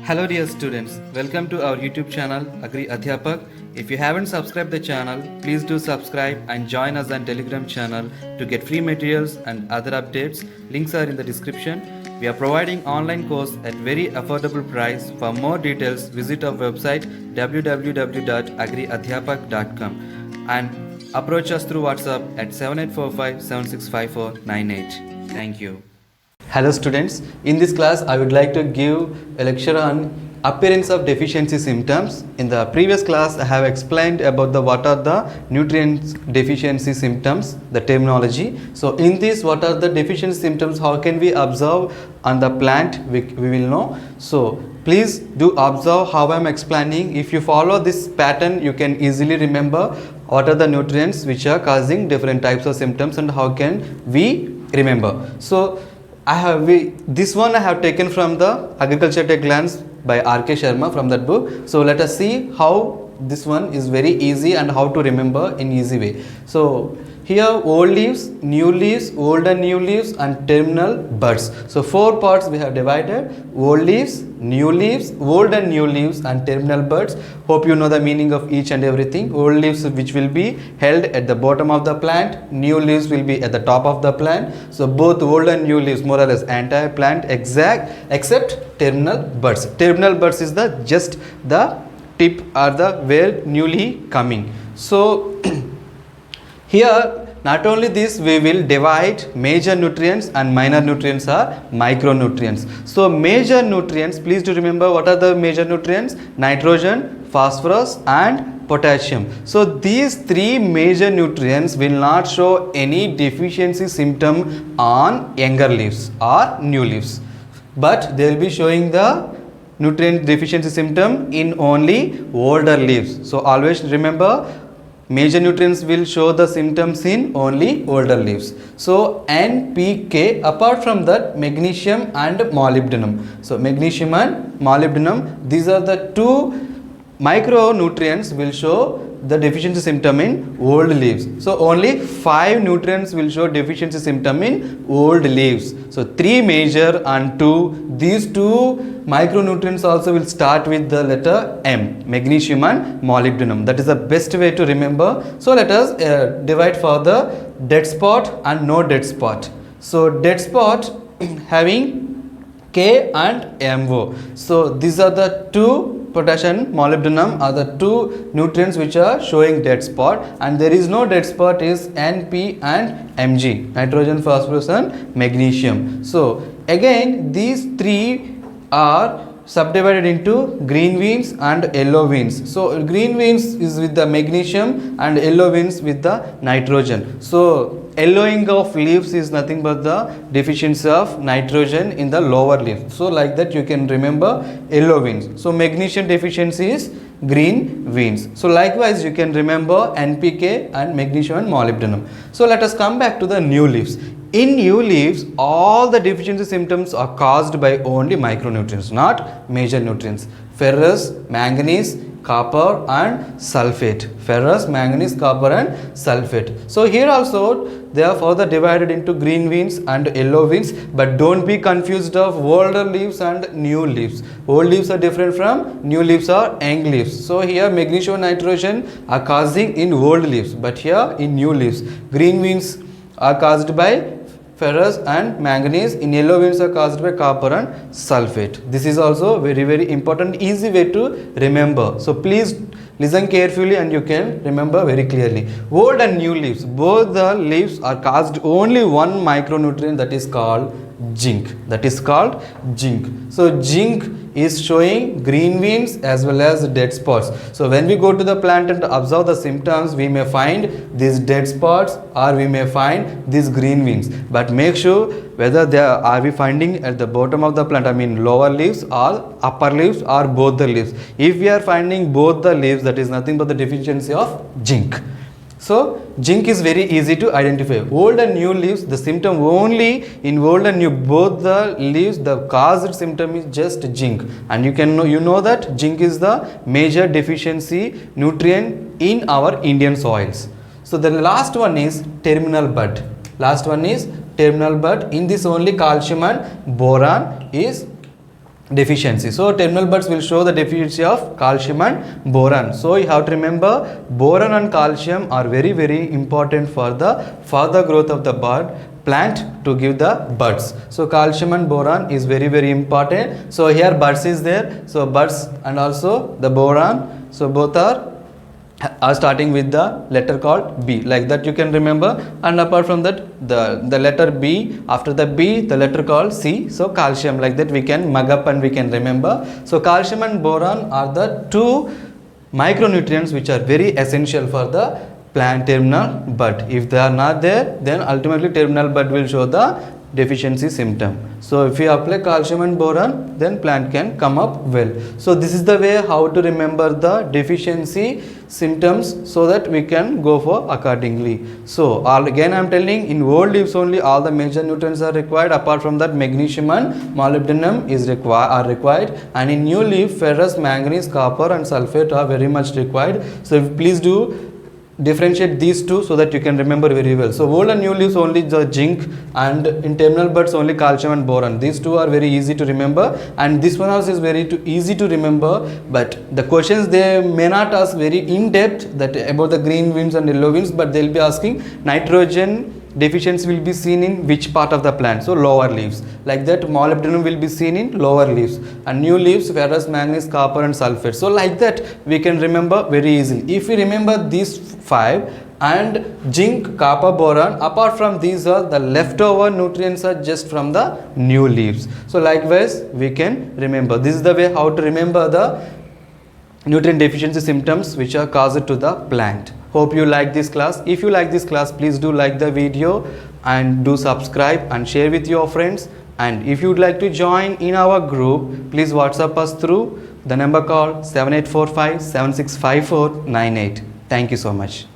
Hello dear students, welcome to our YouTube channel Agri Adhyapak. If you haven't subscribed the channel, please do subscribe and join us on Telegram channel to get free materials and other updates. Links are in the description. We are providing online course at very affordable price. For more details, visit our website www.agriadhyapak.com and approach us through WhatsApp at 7845 765498. Thank you. Hello students, in this class I would like to give a lecture on appearance of deficiency symptoms. In the previous class I have explained about what are the nutrient deficiency symptoms, the terminology. So in this, what are the deficiency symptoms, how can we observe on the plant, we will know. So please do observe how I am explaining. If you follow this pattern, you can easily remember what are the nutrients which are causing different types of symptoms and how can we remember. So this one I have taken from the Agriculture at a Glance by R.K. Sharma from that book. So let us see how this one is very easy and how to remember in easy way. So here old leaves, new leaves, old and new leaves and terminal buds. So 4 parts we have divided: old leaves, new leaves, old and new leaves and terminal buds. Hope you know the meaning of each and everything. Old leaves which will be held at the bottom of the plant, new leaves will be at the top of the plant. So both old and new leaves more or less entire plant except terminal buds. Terminal buds is just the tip or the where newly coming. So here not only this, we will divide major nutrients and minor nutrients are micronutrients. So major nutrients, please do remember what are the major nutrients: nitrogen, phosphorus and potassium. So these 3 major nutrients will not show any deficiency symptom on younger leaves or new leaves, but they will be showing the nutrient deficiency symptom in only older leaves. So always remember, major nutrients will show the symptoms in only older leaves. So NPK, apart from that magnesium and molybdenum. So magnesium and molybdenum, these are the 2 micronutrients will show the deficiency symptom in old leaves. So only 5 nutrients will show deficiency symptom in old leaves. So 3 major and 2, these 2 micronutrients also will start with the letter M, magnesium and molybdenum. That is the best way to remember. So let us divide for the dead spot and no dead spot. So dead spot having K and MO. So these are the 2, potassium and molybdenum are the 2 nutrients which are showing dead spot, and there is no dead spot is NP and Mg, nitrogen, phosphorus and magnesium. So again these 3 are subdivided into green veins and yellow veins. So green veins is with the magnesium and yellow veins with the nitrogen. So yellowing of leaves is nothing but the deficiency of nitrogen in the lower leaves. So like that you can remember yellow veins. So magnesium deficiency is green veins. So likewise you can remember NPK and magnesium and molybdenum. So let us come back to the new leaves. In new leaves, all the deficiency symptoms are caused by only micronutrients, not major nutrients: ferrous, manganese, copper and sulfate. Ferrous, manganese, copper and sulfate. So here also they are further divided into green veins and yellow veins, but don't be confused of older leaves and new leaves. Old leaves are different from new leaves or young leaves. So here magnesium and nitrogen are causing in old leaves, but here in new leaves green veins are caused by ferrous and manganese, in yellow veins are caused by copper and sulfate. This is also very important, easy way to remember. So please listen carefully and you can remember very clearly. Old and new leaves, both the leaves are caused only one micronutrient, that is called zinc. That is called zinc. So zinc is showing green veins as well as dead spots. So when we go to the plant and observe the symptoms, we may find these dead spots or we may find these green veins, but make sure whether are we finding at the bottom of the plant, I mean lower leaves or upper leaves or both the leaves. If we are finding both the leaves, that is nothing but the deficiency of zinc. So zinc is very easy to identify. Old and new leaves, the symptom only in old and new both the leaves, the caused symptom is just zinc, and you know that zinc is the major deficiency nutrient in our Indian soils. So the last one is terminal bud. Last one is terminal bud. In this only calcium and boron is deficiency. So terminal buds will show the deficiency of calcium and boron. So you have to remember boron and calcium are very important for the further growth of the bud plant to give the buds. So calcium and boron is very important. So here buds is there. So buds and also the boron. So both are starting with the letter called B, like that you can remember. And apart from that, the letter B, after the B the letter called C, so calcium, like that we can mug up and we can remember. So calcium and boron are the two micronutrients which are very essential for the plant terminal bud. If they are not there, then ultimately terminal bud will show the deficiency symptom. So if you apply calcium and boron, then plant can come up well. So this is the way how to remember the deficiency symptoms, so that we can go for accordingly. So again I am telling, in old leaves only all the major nutrients are required. Apart from that, magnesium and molybdenum are required, and in new leaf ferrous, manganese, copper and sulfate are very much required. So please do differentiate these two so that you can remember very well. So old and new leaves only the zinc, and in terminal buds only calcium and boron. These two are very easy to remember, and this one also is very easy to remember, but the questions they may not ask very in depth that about the green veins and yellow veins, but they will be asking nitrogen deficiency will be seen in which part of the plant. So lower leaves, like that molybdenum will be seen in lower leaves, and new leaves ferrous, manganese, copper and sulfate. So like that we can remember very easily. If we remember these 5 and zinc, copper, boron, apart from these are the leftover nutrients are just from the new leaves. So likewise we can remember. This is the way how to remember the nutrient deficiency symptoms which are caused to the plant. Hope you like this class. If you like this class, please do like the video and do subscribe and share with your friends. And if you would like to join in our group, please WhatsApp us through the number called 7845 765498. Thank you so much.